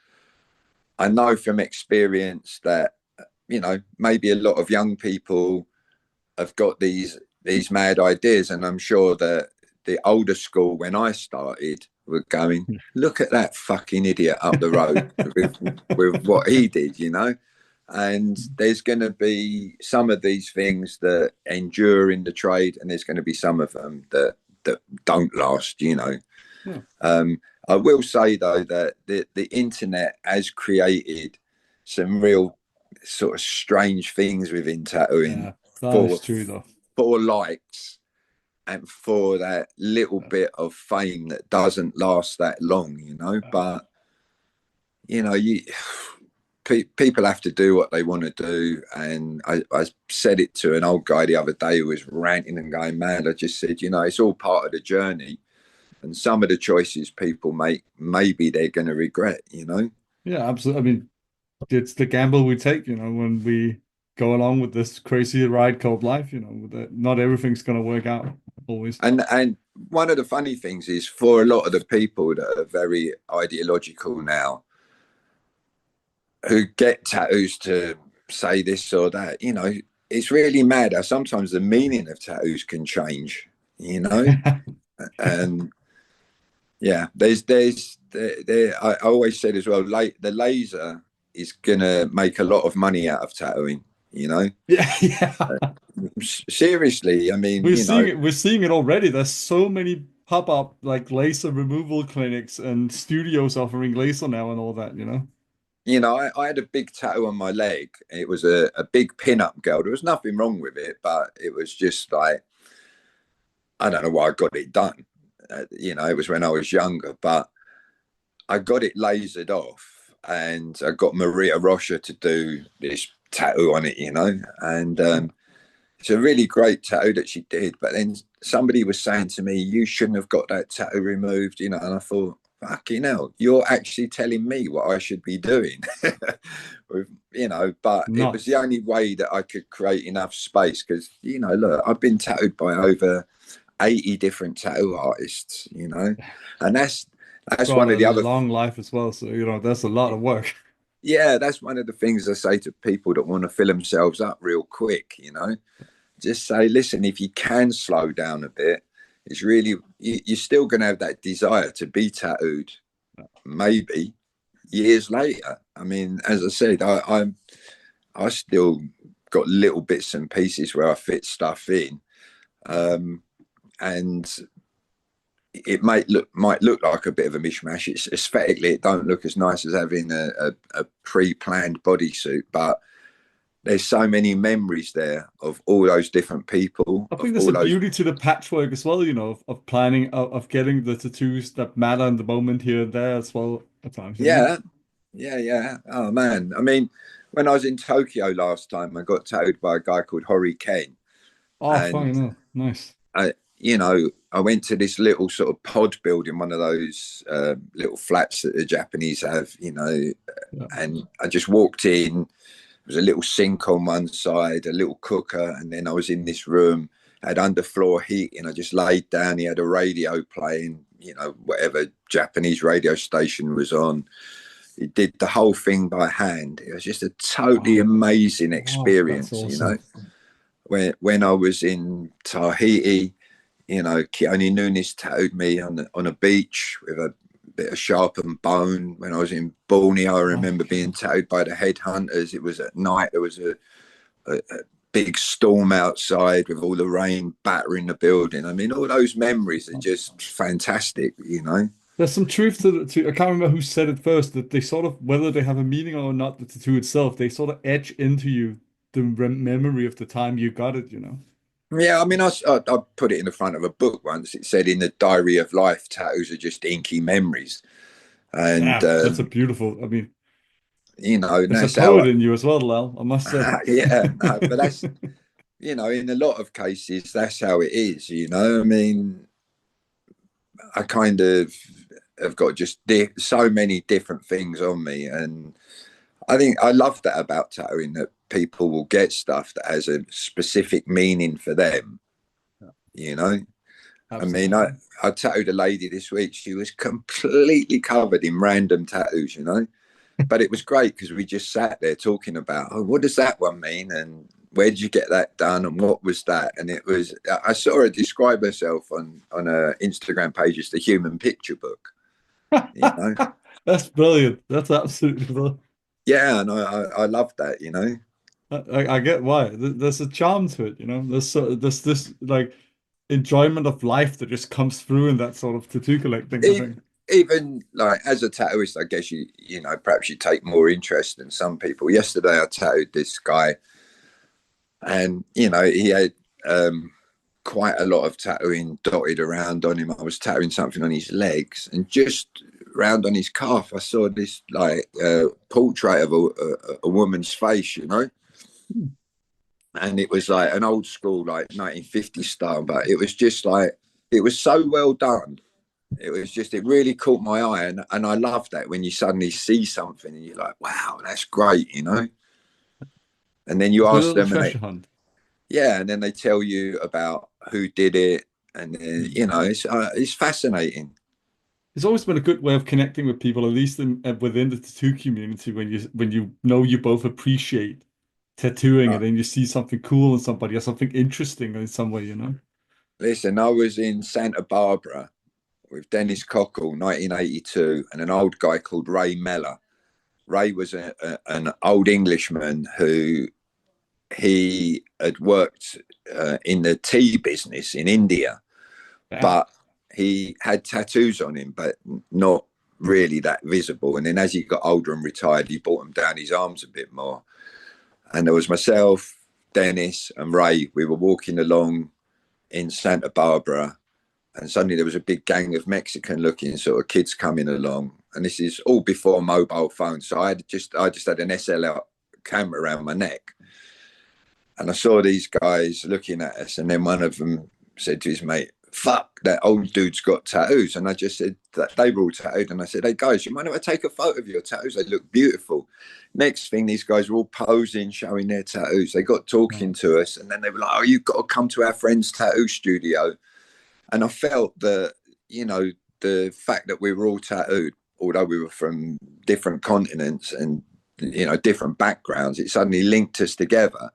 I know from experience that, you know, maybe a lot of young people have got these mad ideas, and I'm sure that the older school when I started were going, look at that fucking idiot up the road with what he did, you know. And there's going to be some of these things that endure in the trade, and there's going to be some of them that don't last, you know. Yeah, I will say though that the internet has created some real sort of strange things within tattooing yeah, that is for true though. for likes and for that little Yeah, bit of fame that doesn't last that long, you know. But you know, people have to do what they want to do. And I said it to an old guy the other day who was ranting and going mad. I just said, you know, it's all part of the journey. And some of the choices people make, maybe they're going to regret, you know? yeah, absolutely. I mean, it's the gamble we take, when we go along with this crazy ride called life, that not everything's gonna work out always. And one of the funny things is for a lot of the people that are very ideological now, who get tattoos to say this or that, you know, it's really mad how sometimes the meaning of tattoos can change, you know? And yeah, I always said as well, the laser is gonna make a lot of money out of tattooing, you know? Yeah, yeah. Seriously, I mean, We're you know, seeing it, we're seeing it already. There's so many pop-up like laser removal clinics and studios offering laser now and all that. I had a big tattoo on my leg. It was a big pin-up girl. There was nothing wrong with it, but it was just like, I don't know why I got it done. It was when I was younger, but I got it lasered off, and I got Maria Rocha to do this tattoo on it, and it's a really great tattoo that she did. But then somebody was saying to me, you shouldn't have got that tattoo removed, and I thought, fucking hell, you're actually telling me what I should be doing. But it was the Nuts. only way that I could create enough space because, look, I've been tattooed by over 80 different tattoo artists, and that's Got one a of the other, long life as well, so that's a lot of work. yeah, that's one of the things I say to people that want to fill themselves up real quick, just say, listen, if you can slow down a bit, it's really, you're still going to have that desire to be tattooed, maybe years later. I mean, as I said, I still got little bits and pieces where I fit stuff in, and it might look like a bit of a mishmash. It's aesthetically, it don't look as nice as having a pre-planned bodysuit, but there's so many memories there of all those different people, I of think there's a all those. beauty to the patchwork as well, of planning, of getting the tattoos that matter in the moment here and there as well at times. Yeah, yeah. Oh man, I mean, when I was in Tokyo last time, I got tattooed by a guy called Hori Ken, Oh, and fine, no, nice. I went to this little sort of pod building, one of those little flats that the Japanese have, Yeah. and I just walked in. There was a little sink on one side, a little cooker, and then I was in this room, had underfloor heating. I just laid down. He had a radio playing, whatever Japanese radio station was on. He did the whole thing by hand. It was just a totally Oh, amazing wow, that's experience, awesome. When I was in Tahiti, Keone Nunes tattooed me on a beach with a bit of sharpened bone. When I was in Borneo, I Oh, remember being tattooed by the headhunters. It was at night. There was a big storm outside with all the rain battering the building. I mean, all those memories are just fantastic. there's some truth to I can't remember who said it first, that they sort of, whether they have a meaning or not, the tattoo itself, they sort of etch into you the memory of the time you got it. Yeah, I mean, I put it in the front of a book once. It said, "In the diary of life, tattoos are just inky memories," and Yeah, that's a beautiful, I mean, and there's a that's how. poet in you as well, Lal, I must say. Yeah, no, but that's in a lot of cases, that's how it is. I mean, I kind of have got just so many different things on me, and I think I love that about tattooing, that people will get stuff that has a specific meaning for them, Yeah, you know. I mean, absolutely. I tattooed a lady this week. She was completely covered in random tattoos, you know. But it was great because we just sat there talking about, oh, what does that one mean? And where did you get that done? And what was that? And it was, I saw her describe herself on a Instagram page as the human picture book, you know? That's brilliant. That's absolutely brilliant. Yeah. And I love that, you know? I get why. There's a charm to it, you know. There's this like enjoyment of life that just comes through in that sort of tattoo collecting, I E- think. Even like as a tattooist, I guess you know, perhaps you take more interest than some people. Yesterday, I tattooed this guy, and you know, he had quite a lot of tattooing dotted around on him. I was tattooing something on his legs, and just round on his calf, I saw this like portrait of a woman's face, you know, Hmm. and it was like an old school, like 1950s style, but it was just like it was so well done. It was just, it really caught my eye, and I love that when you suddenly see something and you're like, wow, that's great, you know. And then you A good ask little them, and they, treasure hunt. yeah, and then they tell you about who did it, and Hmm. you know, it's fascinating. It's always been a good way of connecting with people, at least within the tattoo community, when you know you both appreciate tattooing Uh, and then you see something cool in somebody or something interesting in some way, you know? Listen, I was in Santa Barbara with Dennis Cockle, 1982, and an old guy called Ray Mellor. Ray was an old Englishman who he had worked in the tea business in India, Yeah. but he had tattoos on him, but not really that visible. And then as he got older and retired, he brought them down his arms a bit more. And there was myself, Dennis, and Ray. We were walking along in Santa Barbara, and suddenly there was a big gang of Mexican looking sort of kids coming along. And this is all before mobile phones. So I just had an SLR camera around my neck. And I saw these guys looking at us, and then one of them said to his mate, "Fuck, that old dude's got tattoos." And I just said that they were all tattooed. And I said, "Hey guys, you mind if I take a photo of your tattoos? They look beautiful." Next thing, these guys were all posing, showing their tattoos. They got talking Oh, to us, and then they were like, "Oh, you've got to come to our friend's tattoo studio." And I felt that, you know, the fact that we were all tattooed, although we were from different continents and, you know, different backgrounds, it suddenly linked us together.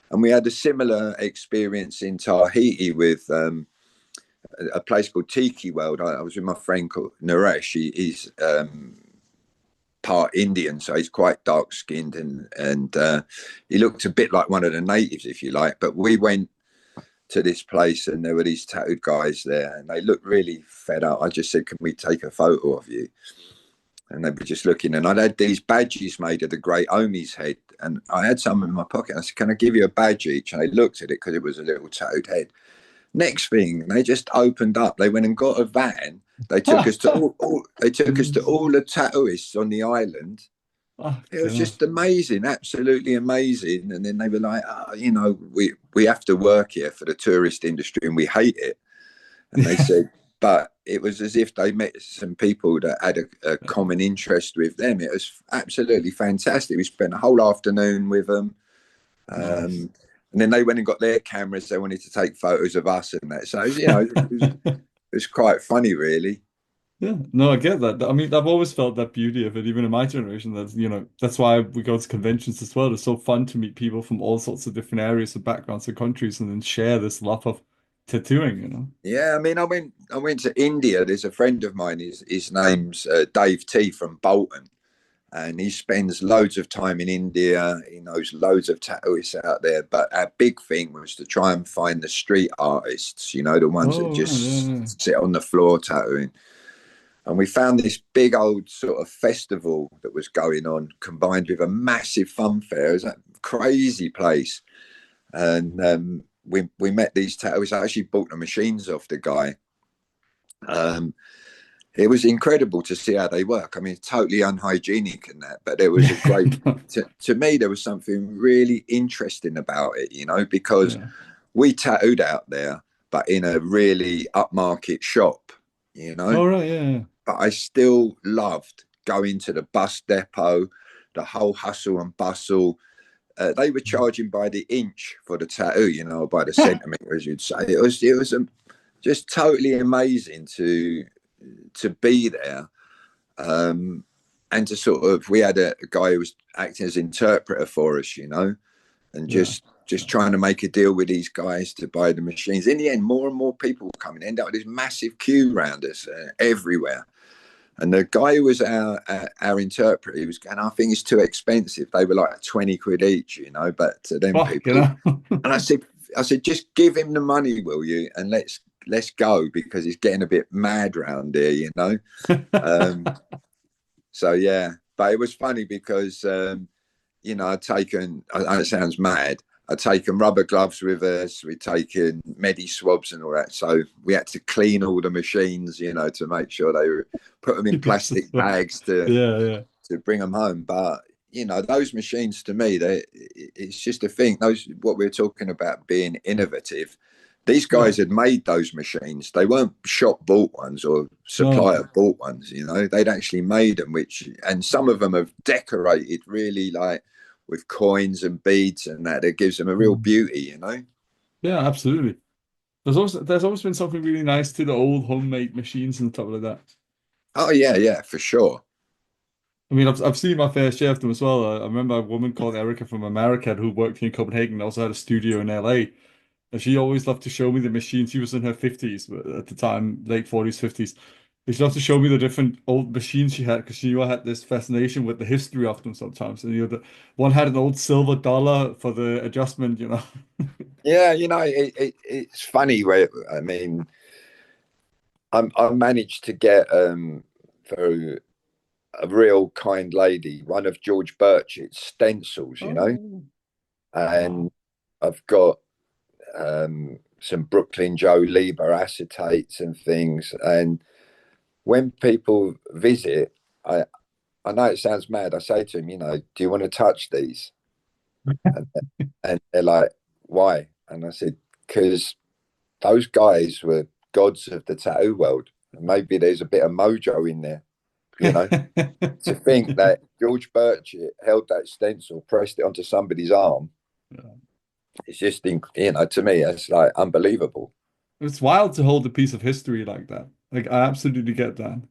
And we had a similar experience in Tahiti with a place called Tiki World. I was with my friend called Naresh. He's part Indian, so he's quite dark skinned, and he looked a bit like one of the natives, if you like. But we went to this place, and there were these tattooed guys there, and they looked really fed up. I just said, "Can we take a photo of you?" And they were just looking, and I'd had these badges made of the great Omi's head, and I had some in my pocket. I said, "Can I give you a badge each?" And they looked at it because it was a little tattooed head. Next thing, they just opened up. They went and got a van. They took us to they took us to goodness. all the tattooists on the island. Oh, It was goodness. just amazing, absolutely amazing. And then they were like, "Oh, you know, we have to work here for the tourist industry, and we hate it." And they Yeah. said, but it was as if they met some people that had a common interest with them. It was absolutely fantastic. We spent a whole afternoon with them. Nice. And then they went and got their cameras. They wanted to take photos of us and that. So, you know, it was quite funny, really. Yeah, no, I get that. I mean, I've always felt that beauty of it, even in my generation. That's, you know, that's why we go to conventions as well. It's so fun to meet people from all sorts of different areas and backgrounds and countries and then share this love of tattooing, you know? Yeah, I mean, I went to India. There's a friend of mine. His name's Dave T from Bolton, and he spends loads of time in India. He knows loads of tattooists out there. But our big thing was to try and find the street artists, you know, the ones that Oh, right, yeah, yeah. just sit on the floor tattooing. And we found this big old sort of festival that was going on, combined with a massive fun fair. It was a crazy place. And we met these tattooists. I actually bought the machines off the guy. Um, it was incredible to see how they work. I mean, totally unhygienic and that, but there was a great, Yeah. to me, there was something really interesting about it, you know, because Yeah. we tattooed out there, but in a really upmarket shop, you know, Oh, right, yeah, yeah. but I still loved going to the bus depot, the whole hustle and bustle. they were charging by the inch for the tattoo, by the centimeter, as you'd say. It was just totally amazing to be there, and to sort of, we had a guy who was acting as interpreter for us, and Yeah. just trying to make a deal with these guys to buy the machines. In the end, more and more people were coming. End up with this massive queue around us everywhere. And the guy who was our interpreter, he was going, I think it's too expensive. They were like 20 quid each, but to them Fuck, people. And I said, just give him the money, will you? And let's go, because he's getting a bit mad round here, So yeah, but it was funny because I'd taken. And it sounds mad. I'd taken rubber gloves with us. We'd taken medi swabs and all that. So we had to clean all the machines, to make sure they were, put them in plastic bags Yeah. to bring them home. But those machines, to me, it's just a thing. Those, what we're talking about being innovative. These guys had made those machines. They weren't shop bought ones or supplier bought ones. They'd actually made them, and some of them have decorated really, like, with coins and beads and that. It gives them a real beauty. Yeah, absolutely. There's always been something really nice to the old homemade machines and stuff like that. Oh yeah, for sure. I mean, I've seen my fair share of them as well. I remember a woman called Erica from America who worked here in Copenhagen, also had a studio in LA. And she always loved to show me the machines. She was in her 50s at the time, late 40s, 50s. She loved to show me the different old machines she had, because she knew I had this fascination with the history of them sometimes. And the one had an old silver dollar for the adjustment. Yeah, it's funny where, I mean, I managed to get through a real kind lady one of George Birchett's stencils, Oh. and Wow. I've got some Brooklyn Joe Lieber acetates and things. And when people visit, I know it sounds mad. I say to them, do you want to touch these? And, and they're like, why? And I said, because those guys were gods of the tattoo world. And maybe there's a bit of mojo in there, to think that George Birchett held that stencil, pressed it onto somebody's arm. It's just, to me, it's like unbelievable. It's wild to hold a piece of history like that. Like, I absolutely get that.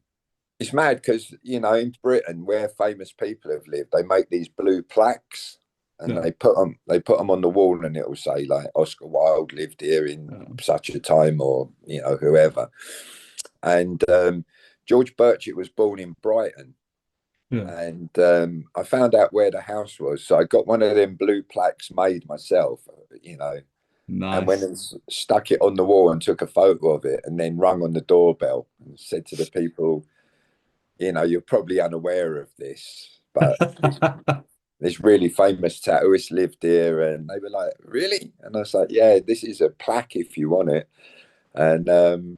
It's mad because, in Britain, where famous people have lived, they make these blue plaques, and Yeah. they put them on the wall, and it will say, like, Oscar Wilde lived here in such a time, or whoever. And George Birchett was born in Brighton. Yeah. And I found out where the house was, so I got one of them blue plaques made myself, and went Nice. and stuck it on the wall and took a photo of it, and then rung on the doorbell and said to the people, you're probably unaware of this, but this really famous tattooist lived here. And they were like, really? And I was like, yeah, this is a plaque if you want it. And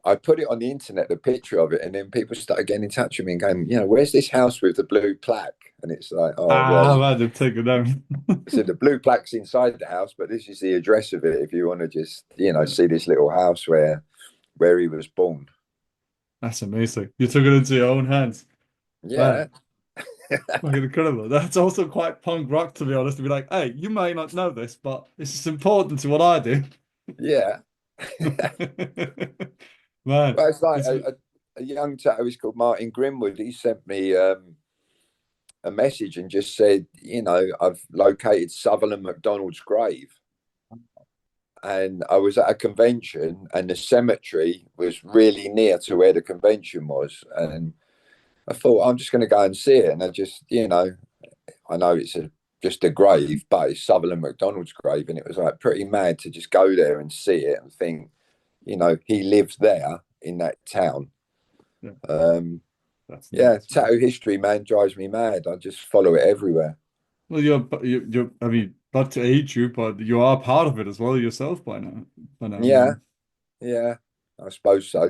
I put it on the internet, the picture of it, and then people started getting in touch with me and going, where's this house with the blue plaque? And it's like, oh, well, Man, they've taken them. so the blue plaque's inside the house, but this is the address of it if you want to just, see this little house where he was born. That's amazing. You took it into your own hands. Yeah. Man, fucking incredible. That's also quite punk rock, to be honest, to be like, hey, you may not know this, but this is important to what I do. Yeah. Man, Well, it's like it's a young tattooist called Martin Grimwood. He sent me a message and just said, I've located Sutherland MacDonald's grave. And I was at a convention, and the cemetery was really near to where the convention was. And I thought, I'm just going to go and see it. And I just, I know it's just a grave, but it's Sutherland MacDonald's grave. And it was like pretty mad to just go there and see it and think, he lived there in that town. yeah, that's Yeah, nuts, man. tattoo history, man, drives me mad. I just follow it everywhere. Well, I mean, not to age you, but you are part of it as well yourself by now. I Yeah, mean, yeah, I suppose so.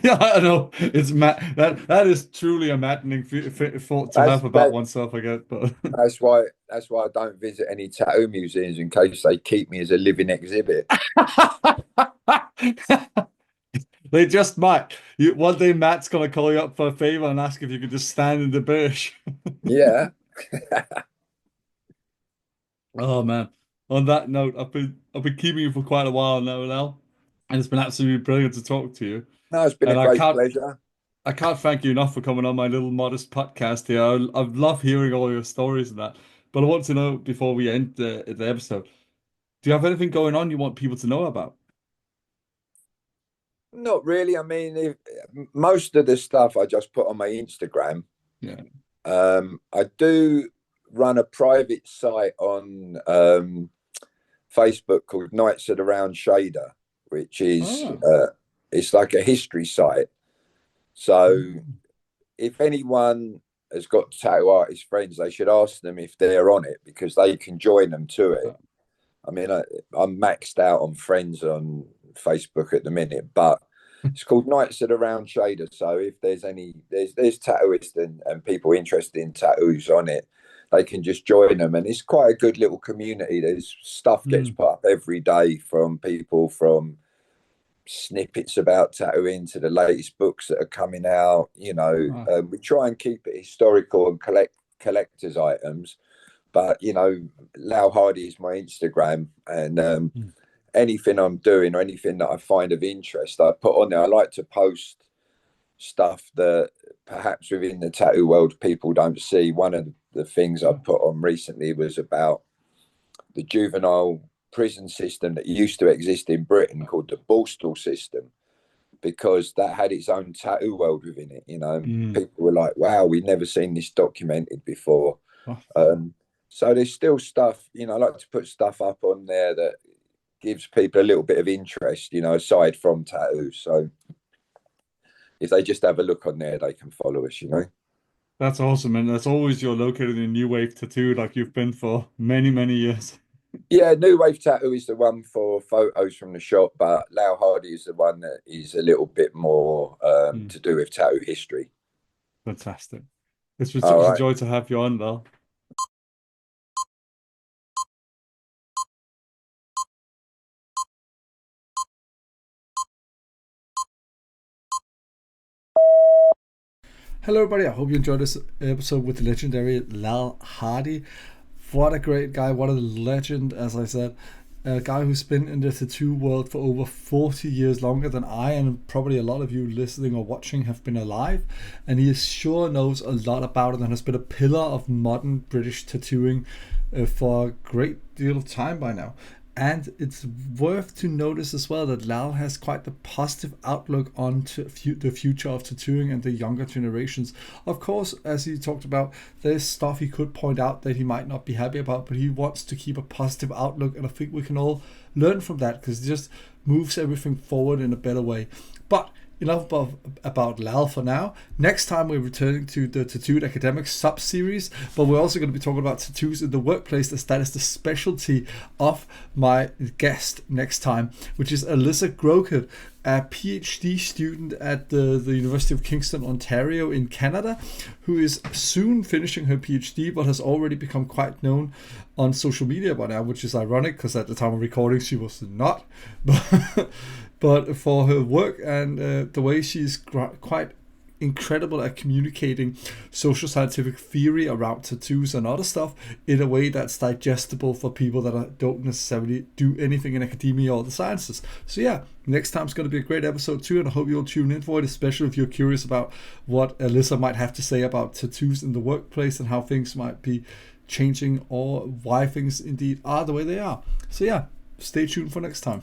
yeah, I know it's that is truly a maddening thought to That's have about that. oneself, I guess, but That's why I don't visit any tattoo museums, in case they keep me as a living exhibit. they just might. One day Matt's gonna call you up for a favor and ask if you could just stand in the bush. Yeah, Oh man. On that note, I've been keeping you for quite a while now, Lal, and it's been absolutely brilliant to talk to you. No, it's been a And great pleasure. I can't thank you enough for coming on my little modest podcast here. I love hearing all your stories and that. But I want to know before we end the episode, do you have anything going on you want people to know about? Not really. I mean, most of the stuff I just put on my Instagram. Yeah. I do run a private site on Facebook called Knights of the Round Shader, which is Oh. it's like a history site. So Mm. if anyone has got tattoo artist friends, they should ask them if they're on it because they can join them to it. I mean, I'm maxed out on friends on Facebook at the minute, but it's called Knights of the Round Shader. So if there's tattooists and people interested in tattoos on it, they can just join them. And it's quite a good little community. There's stuff gets Mm. put up every day from people from snippets about tattooing to the latest books that are coming out. Ah. We try and keep it historical and collectors items. But Lal Hardy is my Instagram, and Mm. anything I'm doing or anything that I find of interest, I put on there. I like to post stuff that perhaps within the tattoo world people don't see. One of the things I Ah. put on recently was about the juvenile prison system that used to exist in Britain called the Borstal system, because that had its own tattoo world within it. Mm. People were like, wow, we've never seen this documented before. Ah. So there's still stuff, I like to put stuff up on there that gives people a little bit of interest, aside from tattoos. So if they just have a look on there, they can follow us. That's awesome. And that's always you're located in New Wave Tattoo, like you've been for many, many years. Yeah, New Wave Tattoo is the one for photos from the shop, but Lal Hardy is the one that is a little bit more Mm. to do with tattoo history. Fantastic. It's been All such a right. joy to have you on, Lal. Hello, everybody. I hope you enjoyed this episode with the legendary Lal Hardy. What a great guy. What a legend, as I said. A guy who's been in the tattoo world for over 40 years, longer than I and probably a lot of you listening or watching have been alive. And he sure knows a lot about it and has been a pillar of modern British tattooing for a great deal of time by now. And it's worth to notice as well that Lal has quite the positive outlook on the future of tattooing and the younger generations. Of course, as he talked about, there's stuff he could point out that he might not be happy about, but he wants to keep a positive outlook, and I think we can all learn from that because it just moves everything forward in a better way. But enough about Lal for now. Next time we're returning to the Tattooed Academic sub-series, but we're also going to be talking about tattoos in the workplace, as that is the specialty of my guest next time, which is Alyssa Grokert, a PhD student at the University of Kingston, Ontario in Canada, who is soon finishing her PhD but has already become quite known on social media by now, which is ironic because at the time of recording she was not. But for her work and the way she's quite incredible at communicating social scientific theory around tattoos and other stuff in a way that's digestible for people that don't necessarily do anything in academia or the sciences. So yeah, next time's going to be a great episode too, and I hope you'll tune in for it, especially if you're curious about what Alyssa might have to say about tattoos in the workplace and how things might be changing or why things indeed are the way they are. So yeah, stay tuned for next time.